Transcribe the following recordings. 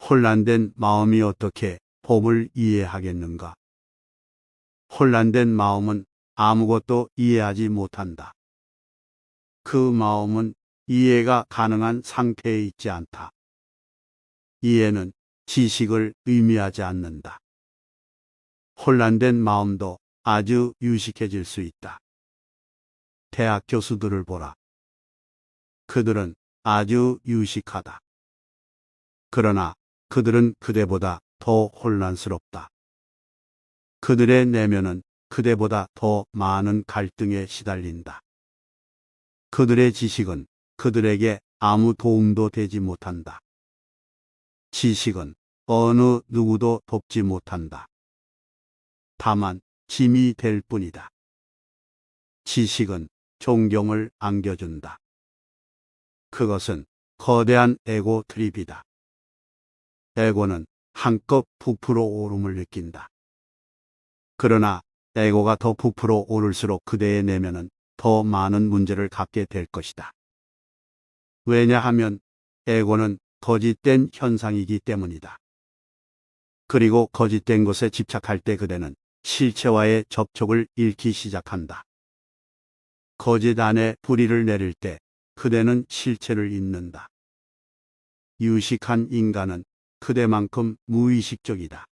혼란된 마음이 어떻게 법을 이해하겠는가? 혼란된 마음은 아무것도 이해하지 못한다. 그 마음은 이해가 가능한 상태에 있지 않다. 이해는 지식을 의미하지 않는다. 혼란된 마음도 아주 유식해질 수 있다. 대학 교수들을 보라. 그들은 아주 유식하다. 그러나 그들은 그대보다 더 혼란스럽다. 그들의 내면은 그대보다 더 많은 갈등에 시달린다. 그들의 지식은 그들에게 아무 도움도 되지 못한다. 지식은 어느 누구도 돕지 못한다. 다만 짐이 될 뿐이다. 지식은 존경을 안겨준다. 그것은 거대한 에고 트립이다. 에고는 한껏 부풀어 오름을 느낀다. 그러나 에고가 더 부풀어 오를수록 그대의 내면은 더 많은 문제를 갖게 될 것이다. 왜냐하면 에고는 거짓된 현상이기 때문이다. 그리고 거짓된 것에 집착할 때 그대는 실체와의 접촉을 잃기 시작한다. 거짓 안에 불의를 내릴 때 그대는 실체를 잊는다. 유식한 인간은 그대만큼 무의식적이다.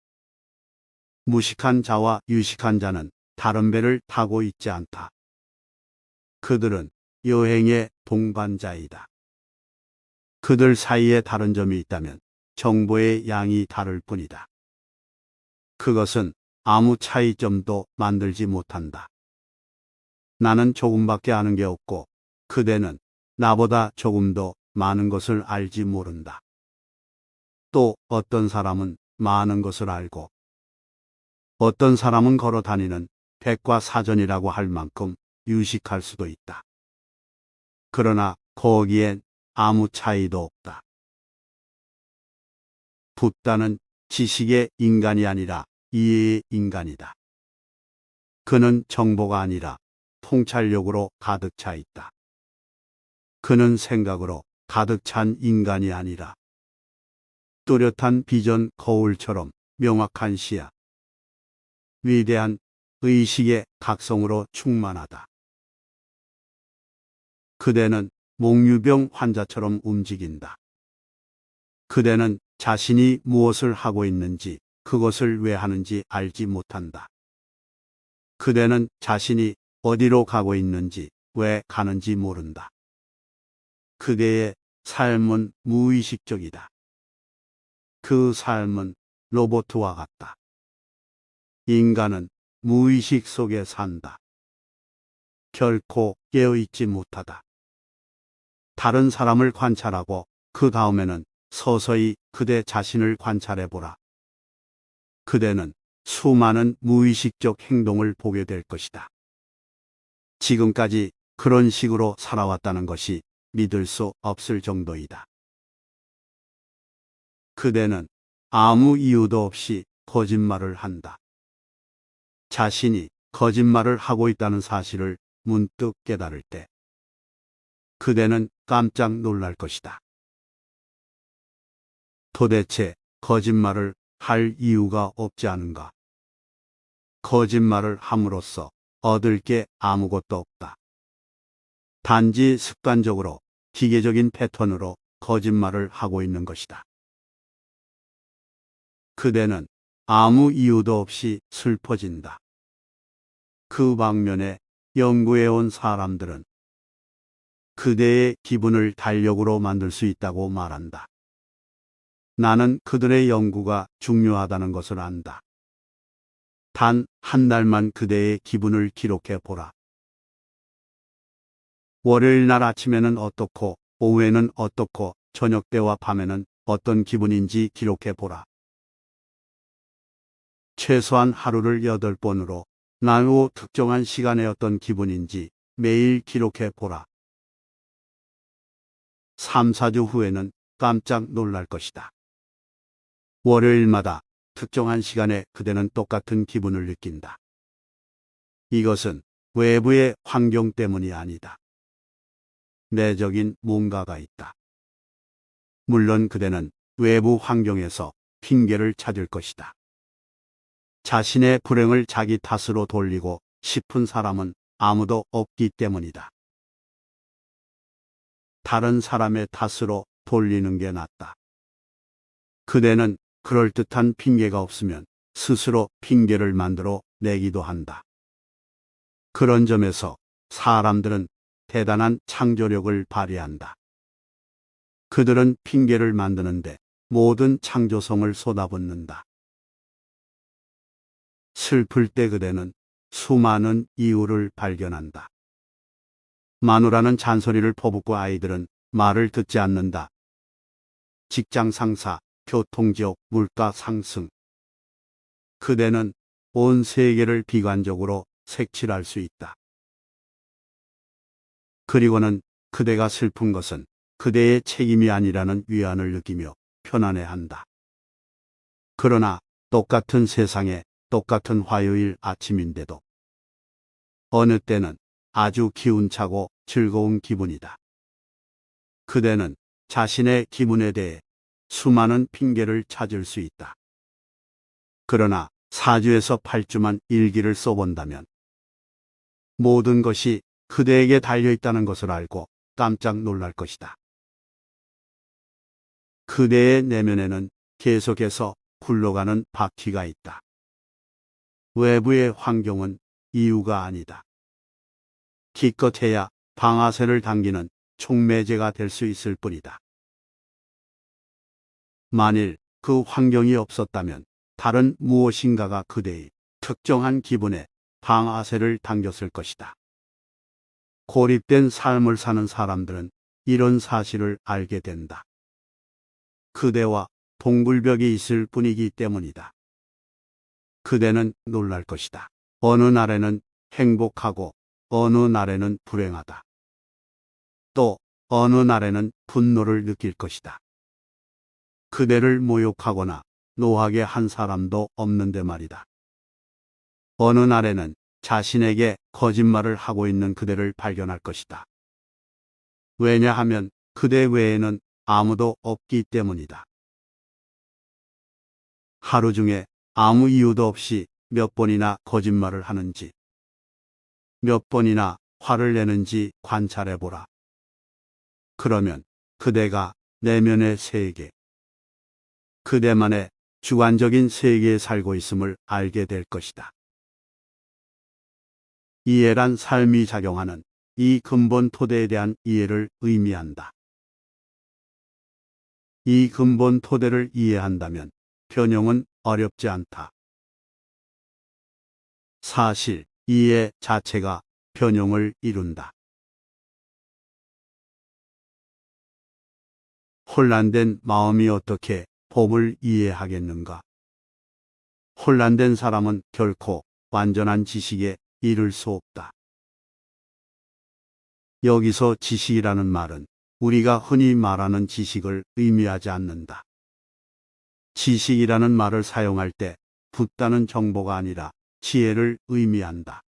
무식한 자와 유식한 자는 다른 배를 타고 있지 않다. 그들은 여행의 동반자이다. 그들 사이에 다른 점이 있다면 정보의 양이 다를 뿐이다. 그것은 아무 차이점도 만들지 못한다. 나는 조금밖에 아는 게 없고 그대는 나보다 조금 더 많은 것을 알지 모른다. 또 어떤 사람은 많은 것을 알고 어떤 사람은 걸어 다니는 백과사전이라고 할 만큼 유식할 수도 있다. 그러나 거기엔 아무 차이도 없다. 붓다는 지식의 인간이 아니라 이해의 인간이다. 그는 정보가 아니라 통찰력으로 가득 차 있다. 그는 생각으로 가득 찬 인간이 아니라 뚜렷한 비전 거울처럼 명확한 시야, 위대한 의식의 각성으로 충만하다. 그대는 몽유병 환자처럼 움직인다. 그대는 자신이 무엇을 하고 있는지, 그것을 왜 하는지 알지 못한다. 그대는 자신이 어디로 가고 있는지, 왜 가는지 모른다. 그대의 삶은 무의식적이다. 그 삶은 로봇과 같다. 인간은 무의식 속에 산다. 결코 깨어있지 못하다. 다른 사람을 관찰하고 그 다음에는 서서히 그대 자신을 관찰해보라. 그대는 수많은 무의식적 행동을 보게 될 것이다. 지금까지 그런 식으로 살아왔다는 것이 믿을 수 없을 정도이다. 그대는 아무 이유도 없이 거짓말을 한다. 자신이 거짓말을 하고 있다는 사실을 문득 깨달을 때 그대는 깜짝 놀랄 것이다. 도대체 거짓말을 할 이유가 없지 않은가? 거짓말을 함으로써 얻을 게 아무것도 없다. 단지 습관적으로 기계적인 패턴으로 거짓말을 하고 있는 것이다. 그대는 아무 이유도 없이 슬퍼진다. 그 방면에 연구해온 사람들은 그대의 기분을 달력으로 만들 수 있다고 말한다. 나는 그들의 연구가 중요하다는 것을 안다. 단 한 달만 그대의 기분을 기록해 보라. 월요일 날 아침에는 어떻고, 오후에는 어떻고, 저녁 때와 밤에는 어떤 기분인지 기록해 보라. 최소한 하루를 8번으로 날 후 특정한 시간에 어떤 기분인지 매일 기록해 보라. 3, 4주 후에는 깜짝 놀랄 것이다. 월요일마다 특정한 시간에 그대는 똑같은 기분을 느낀다. 이것은 외부의 환경 때문이 아니다. 내적인 뭔가가 있다. 물론 그대는 외부 환경에서 핑계를 찾을 것이다. 자신의 불행을 자기 탓으로 돌리고 싶은 사람은 아무도 없기 때문이다. 다른 사람의 탓으로 돌리는 게 낫다. 그대는 그럴듯한 핑계가 없으면 스스로 핑계를 만들어 내기도 한다. 그런 점에서 사람들은 대단한 창조력을 발휘한다. 그들은 핑계를 만드는데 모든 창조성을 쏟아붓는다. 슬플 때 그대는 수많은 이유를 발견한다. 마누라는 잔소리를 퍼붓고 아이들은 말을 듣지 않는다. 직장 상사, 교통지역, 물가 상승. 그대는 온 세계를 비관적으로 색칠할 수 있다. 그리고는 그대가 슬픈 것은 그대의 책임이 아니라는 위안을 느끼며 편안해한다. 그러나 똑같은 세상에 똑같은 화요일 아침인데도 어느 때는 아주 기운차고 즐거운 기분이다. 그대는 자신의 기분에 대해 수많은 핑계를 찾을 수 있다. 그러나 4주에서 8주만 일기를 써본다면 모든 것이 그대에게 달려있다는 것을 알고 깜짝 놀랄 것이다. 그대의 내면에는 계속해서 굴러가는 바퀴가 있다. 외부의 환경은 이유가 아니다. 기껏해야 방아쇠를 당기는 촉매제가 될 수 있을 뿐이다. 만일 그 환경이 없었다면 다른 무엇인가가 그대의 특정한 기분에 방아쇠를 당겼을 것이다. 고립된 삶을 사는 사람들은 이런 사실을 알게 된다. 그대와 동굴벽이 있을 뿐이기 때문이다. 그대는 놀랄 것이다. 어느 날에는 행복하고 어느 날에는 불행하다. 또 어느 날에는 분노를 느낄 것이다. 그대를 모욕하거나 노하게 한 사람도 없는데 말이다. 어느 날에는 자신에게 거짓말을 하고 있는 그대를 발견할 것이다. 왜냐하면 그대 외에는 아무도 없기 때문이다. 하루 중에 아무 이유도 없이 몇 번이나 거짓말을 하는지, 몇 번이나 화를 내는지 관찰해보라. 그러면 그대가 내면의 세계, 그대만의 주관적인 세계에 살고 있음을 알게 될 것이다. 이해란 삶이 작용하는 이 근본 토대에 대한 이해를 의미한다. 이 근본 토대를 이해한다면 변형은 어렵지 않다. 사실 이해 자체가 변형을 이룬다. 혼란된 마음이 어떻게 법을 이해하겠는가? 혼란된 사람은 결코 완전한 지식에 이를 수 없다. 여기서 지식이라는 말은 우리가 흔히 말하는 지식을 의미하지 않는다. 지식이라는 말을 사용할 때 붙다는 정보가 아니라 지혜를 의미한다.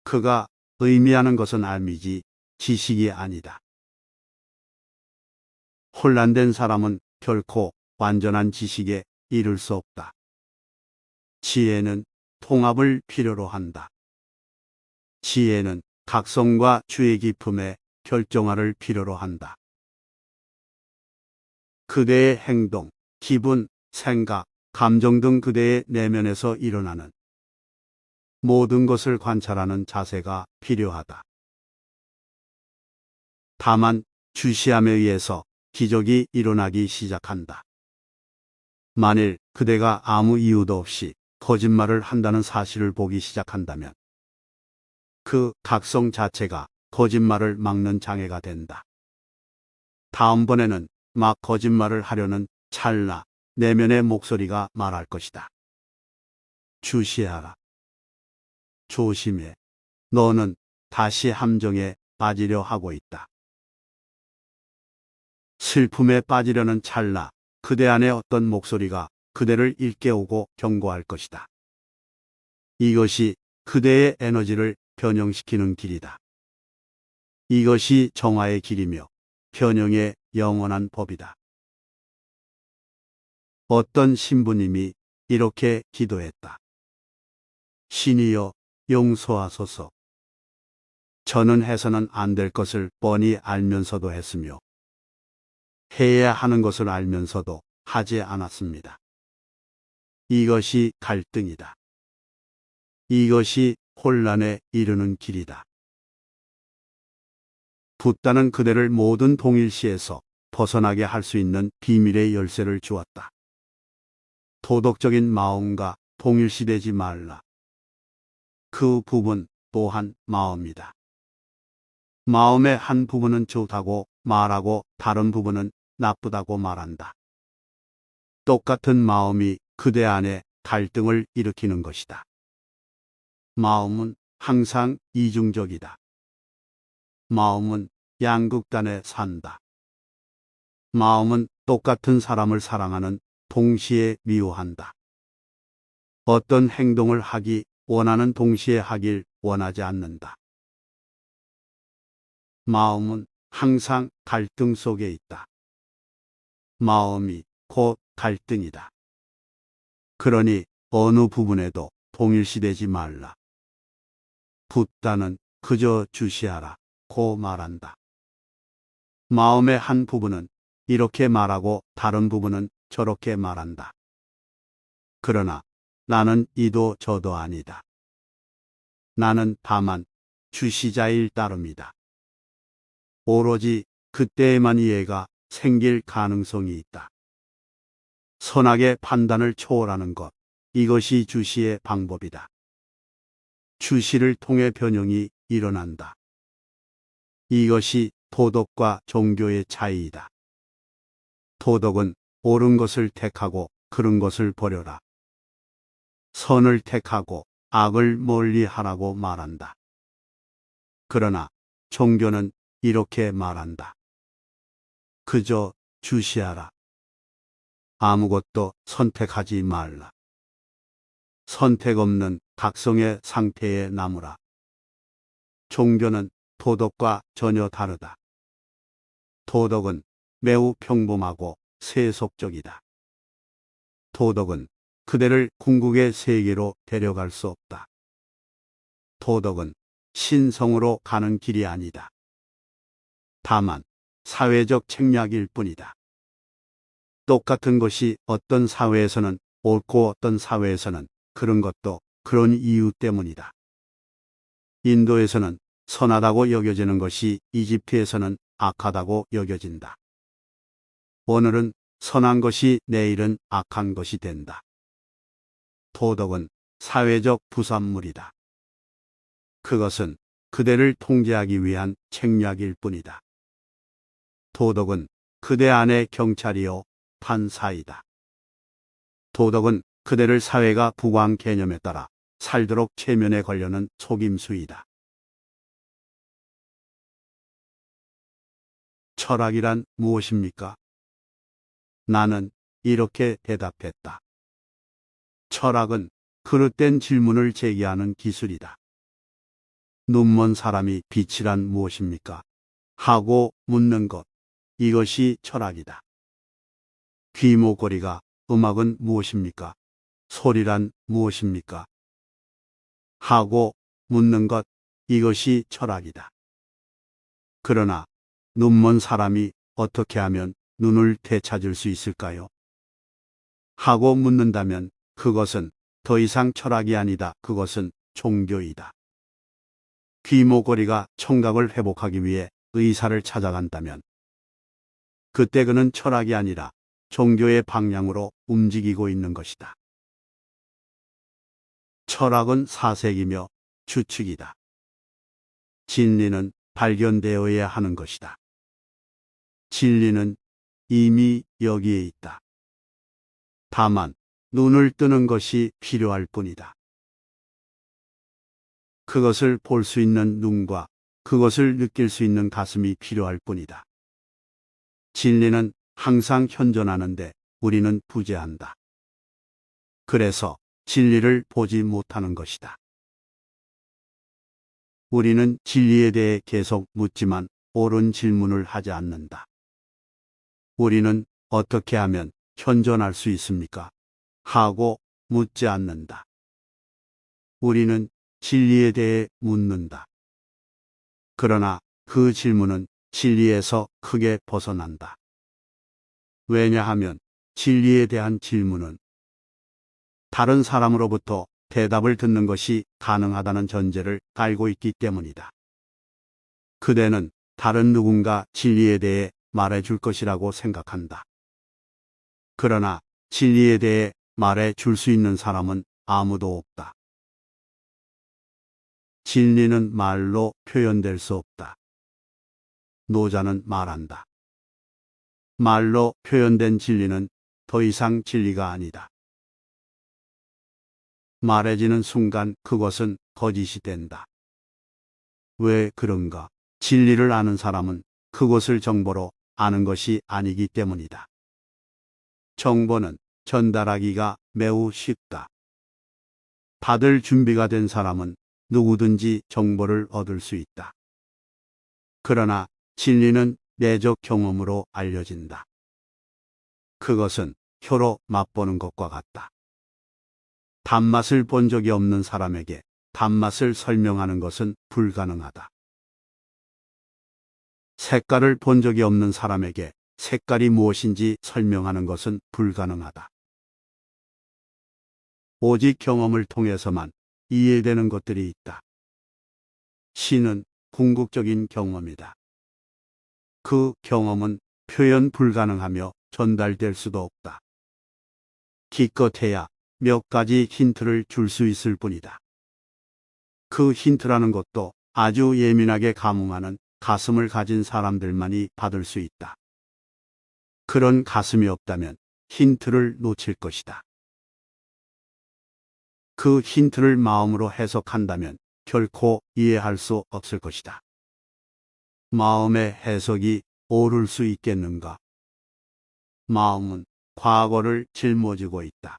그가 의미하는 것은 알미지 지식이 아니다. 혼란된 사람은 결코 완전한 지식에 이를 수 없다. 지혜는 통합을 필요로 한다. 지혜는 각성과 주의 깊음의 결정화를 필요로 한다. 그대의 행동, 기분, 생각, 감정 등 그대의 내면에서 일어나는 모든 것을 관찰하는 자세가 필요하다. 다만 주시함에 의해서 기적이 일어나기 시작한다. 만일 그대가 아무 이유도 없이 거짓말을 한다는 사실을 보기 시작한다면 그 각성 자체가 거짓말을 막는 장애가 된다. 다음번에는 막 거짓말을 하려는 찰나 내면의 목소리가 말할 것이다. 주시하라. 조심해. 너는 다시 함정에 빠지려 하고 있다. 슬픔에 빠지려는 찰나 그대 안에 어떤 목소리가 그대를 일깨우고 경고할 것이다. 이것이 그대의 에너지를 변형시키는 길이다. 이것이 정화의 길이며 변형의 영원한 법이다. 어떤 신부님이 이렇게 기도했다. 신이여 용서하소서. 저는 해서는 안 될 것을 뻔히 알면서도 했으며 해야 하는 것을 알면서도 하지 않았습니다. 이것이 갈등이다. 이것이 혼란에 이르는 길이다. 붓다는 그대를 모든 동일시에서 벗어나게 할 수 있는 비밀의 열쇠를 주었다. 도덕적인 마음과 동일시되지 말라. 그 부분 또한 마음이다. 마음의 한 부분은 좋다고 말하고 다른 부분은 나쁘다고 말한다. 똑같은 마음이 그대 안에 갈등을 일으키는 것이다. 마음은 항상 이중적이다. 마음은 양극단에 산다. 마음은 똑같은 사람을 사랑하는 동시에 미워한다. 어떤 행동을 하기 원하는 동시에 하길 원하지 않는다. 마음은 항상 갈등 속에 있다. 마음이 곧 갈등이다. 그러니 어느 부분에도 동일시되지 말라. 붓다는 그저 주시하라 고 말한다. 마음의 한 부분은 이렇게 말하고 다른 부분은 저렇게 말한다. 그러나 나는 이도 저도 아니다. 나는 다만 주시자일 따름이다. 오로지 그때에만 이해가 생길 가능성이 있다. 선악의 판단을 초월하는 것, 이것이 주시의 방법이다. 주시를 통해 변형이 일어난다. 이것이 도덕과 종교의 차이이다. 도덕은 옳은 것을 택하고 그른 것을 버려라. 선을 택하고 악을 멀리하라고 말한다. 그러나 종교는 이렇게 말한다. 그저 주시하라. 아무것도 선택하지 말라. 선택 없는 각성의 상태에 남으라. 종교는 도덕과 전혀 다르다. 도덕은 매우 평범하고 세속적이다. 도덕은 그대를 궁극의 세계로 데려갈 수 없다. 도덕은 신성으로 가는 길이 아니다. 다만 사회적 책략일 뿐이다. 똑같은 것이 어떤 사회에서는 옳고 어떤 사회에서는 그런 것도 그런 이유 때문이다. 인도에서는 선하다고 여겨지는 것이 이집트에서는 악하다고 여겨진다. 오늘은 선한 것이 내일은 악한 것이 된다. 도덕은 사회적 부산물이다. 그것은 그대를 통제하기 위한 책략일 뿐이다. 도덕은 그대 안의 경찰이요 판사이다. 도덕은 그대를 사회가 부광 개념에 따라 살도록 체면에 걸려는 속임수이다. 철학이란 무엇입니까? 나는 이렇게 대답했다. 철학은 그릇된 질문을 제기하는 기술이다. 눈먼 사람이 빛이란 무엇입니까? 하고 묻는 것, 이것이 철학이다. 귀머거리가 음악은 무엇입니까? 소리란 무엇입니까? 하고 묻는 것, 이것이 철학이다. 그러나 눈먼 사람이 어떻게 하면 눈을 되찾을 수 있을까요? 하고 묻는다면 그것은 더 이상 철학이 아니다. 그것은 종교이다. 귀머거리가 청각을 회복하기 위해 의사를 찾아간다면 그때 그는 철학이 아니라 종교의 방향으로 움직이고 있는 것이다. 철학은 사색이며 추측이다. 진리는 발견되어야 하는 것이다. 진리는 이미 여기에 있다. 다만 눈을 뜨는 것이 필요할 뿐이다. 그것을 볼 수 있는 눈과 그것을 느낄 수 있는 가슴이 필요할 뿐이다. 진리는 항상 현존하는데 우리는 부재한다. 그래서 진리를 보지 못하는 것이다. 우리는 진리에 대해 계속 묻지만 옳은 질문을 하지 않는다. 우리는 어떻게 하면 현존할 수 있습니까? 하고 묻지 않는다. 우리는 진리에 대해 묻는다. 그러나 그 질문은 진리에서 크게 벗어난다. 왜냐하면 진리에 대한 질문은 다른 사람으로부터 대답을 듣는 것이 가능하다는 전제를 깔고 있기 때문이다. 그대는 다른 누군가 진리에 대해 말해 줄 것이라고 생각한다. 그러나 진리에 대해 말해 줄 수 있는 사람은 아무도 없다. 진리는 말로 표현될 수 없다. 노자는 말한다. 말로 표현된 진리는 더 이상 진리가 아니다. 말해지는 순간 그것은 거짓이 된다. 왜 그런가? 진리를 아는 사람은 그것을 정보로 아는 것이 아니기 때문이다. 정보는 전달하기가 매우 쉽다. 받을 준비가 된 사람은 누구든지 정보를 얻을 수 있다. 그러나 진리는 내적 경험으로 알려진다. 그것은 혀로 맛보는 것과 같다. 단맛을 본 적이 없는 사람에게 단맛을 설명하는 것은 불가능하다. 색깔을 본 적이 없는 사람에게 색깔이 무엇인지 설명하는 것은 불가능하다. 오직 경험을 통해서만 이해되는 것들이 있다. 신은 궁극적인 경험이다. 그 경험은 표현 불가능하며 전달될 수도 없다. 기껏해야 몇 가지 힌트를 줄 수 있을 뿐이다. 그 힌트라는 것도 아주 예민하게 감응하는 가슴을 가진 사람들만이 받을 수 있다. 그런 가슴이 없다면 힌트를 놓칠 것이다. 그 힌트를 마음으로 해석한다면 결코 이해할 수 없을 것이다. 마음의 해석이 옳을 수 있겠는가? 마음은 과거를 짊어지고 있다.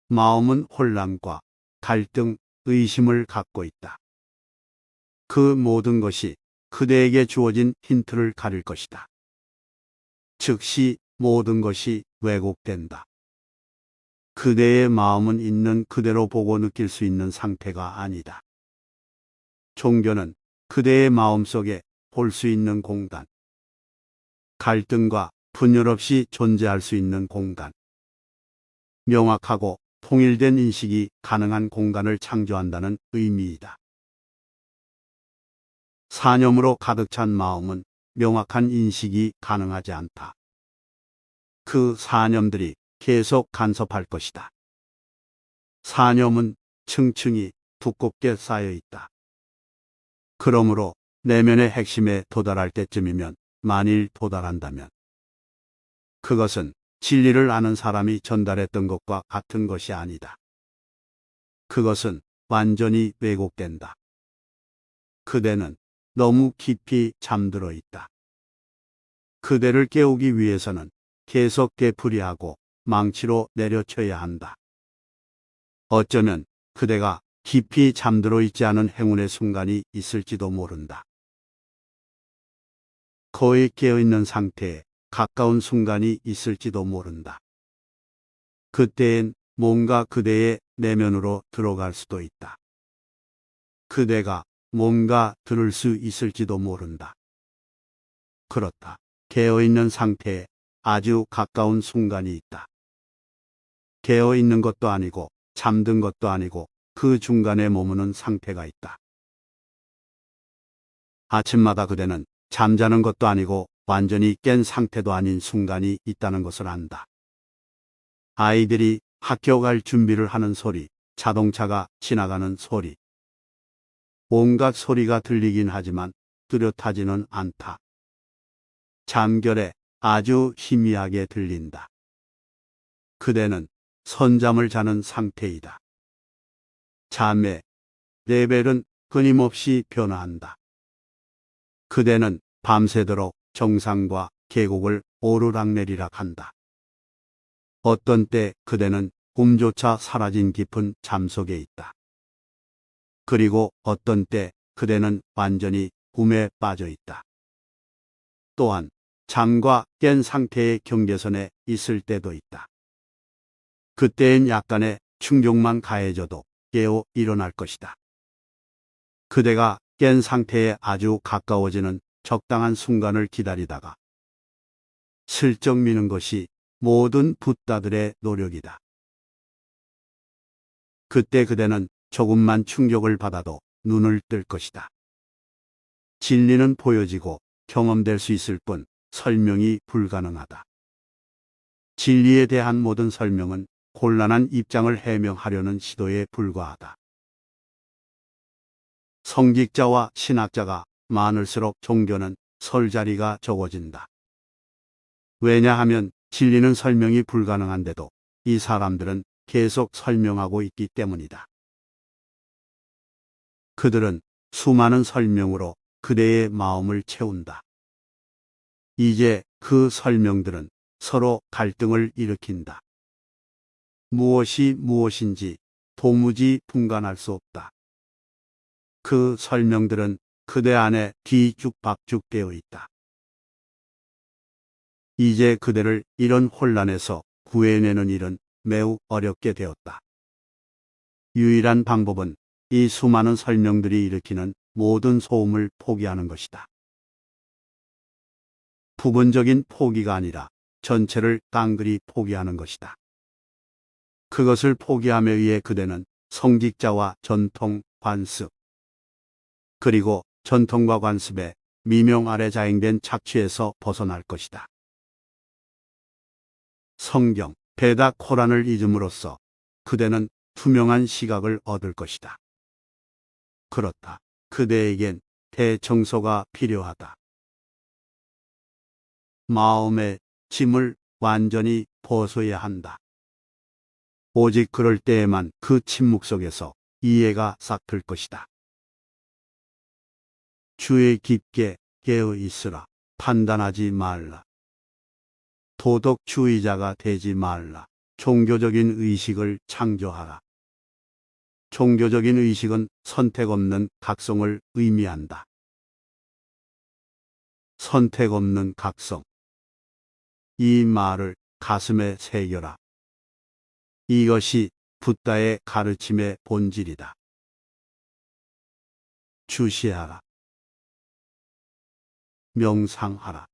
마음은 혼란과 갈등, 의심을 갖고 있다. 그 모든 것이 그대에게 주어진 힌트를 가릴 것이다. 즉시 모든 것이 왜곡된다. 그대의 마음은 있는 그대로 보고 느낄 수 있는 상태가 아니다. 종교는 그대의 마음속에 볼 수 있는 공간, 갈등과 분열 없이 존재할 수 있는 공간, 명확하고 통일된 인식이 가능한 공간을 창조한다는 의미이다. 사념으로 가득 찬 마음은 명확한 인식이 가능하지 않다. 그 사념들이 계속 간섭할 것이다. 사념은 층층이 두껍게 쌓여 있다. 그러므로 내면의 핵심에 도달할 때쯤이면, 만일 도달한다면, 그것은 진리를 아는 사람이 전달했던 것과 같은 것이 아니다. 그것은 완전히 왜곡된다. 그대는 너무 깊이 잠들어 있다. 그대를 깨우기 위해서는 계속 되풀이하고 망치로 내려쳐야 한다. 어쩌면 그대가 깊이 잠들어 있지 않은 행운의 순간이 있을지도 모른다. 거의 깨어있는 상태에 가까운 순간이 있을지도 모른다. 그때엔 뭔가 그대의 내면으로 들어갈 수도 있다. 그대가 뭔가 들을 수 있을지도 모른다. 그렇다. 깨어있는 상태에 아주 가까운 순간이 있다. 깨어있는 것도 아니고 잠든 것도 아니고 그 중간에 머무는 상태가 있다. 아침마다 그대는 잠자는 것도 아니고 완전히 깬 상태도 아닌 순간이 있다는 것을 안다. 아이들이 학교 갈 준비를 하는 소리, 자동차가 지나가는 소리. 온갖 소리가 들리긴 하지만 뚜렷하지는 않다. 잠결에 아주 희미하게 들린다. 그대는 선잠을 자는 상태이다. 잠의 레벨은 끊임없이 변화한다. 그대는 밤새도록 정상과 계곡을 오르락내리락 한다. 어떤 때 그대는 꿈조차 사라진 깊은 잠 속에 있다. 그리고 어떤 때 그대는 완전히 꿈에 빠져 있다. 또한 잠과 깬 상태의 경계선에 있을 때도 있다. 그때엔 약간의 충격만 가해져도 깨어 일어날 것이다. 그대가 깬 상태에 아주 가까워지는 적당한 순간을 기다리다가 슬쩍 미는 것이 모든 붓다들의 노력이다. 그때 그대는 조금만 충격을 받아도 눈을 뜰 것이다. 진리는 보여지고 경험될 수 있을 뿐 설명이 불가능하다. 진리에 대한 모든 설명은 곤란한 입장을 해명하려는 시도에 불과하다. 성직자와 신학자가 많을수록 종교는 설 자리가 적어진다. 왜냐하면 진리는 설명이 불가능한데도 이 사람들은 계속 설명하고 있기 때문이다. 그들은 수많은 설명으로 그대의 마음을 채운다. 이제 그 설명들은 서로 갈등을 일으킨다. 무엇이 무엇인지 도무지 분간할 수 없다. 그 설명들은 그대 안에 뒤죽박죽 되어 있다. 이제 그대를 이런 혼란에서 구해내는 일은 매우 어렵게 되었다. 유일한 방법은 이 수많은 설명들이 일으키는 모든 소음을 포기하는 것이다. 부분적인 포기가 아니라 전체를 깡그리 포기하는 것이다. 그것을 포기함에 의해 그대는 성직자와 전통, 관습, 그리고 전통과 관습의 미명 아래 자행된 착취에서 벗어날 것이다. 성경, 베다, 코란을 잊음으로써 그대는 투명한 시각을 얻을 것이다. 그렇다. 그대에겐 대청소가 필요하다. 마음의 짐을 완전히 벗어야 한다. 오직 그럴 때에만 그 침묵 속에서 이해가 싹 들 것이다. 주의 깊게 깨어 있으라. 판단하지 말라. 도덕주의자가 되지 말라. 종교적인 의식을 창조하라. 종교적인 의식은 선택 없는 각성을 의미한다. 선택 없는 각성. 이 말을 가슴에 새겨라. 이것이 붓다의 가르침의 본질이다. 주시하라. 명상하라.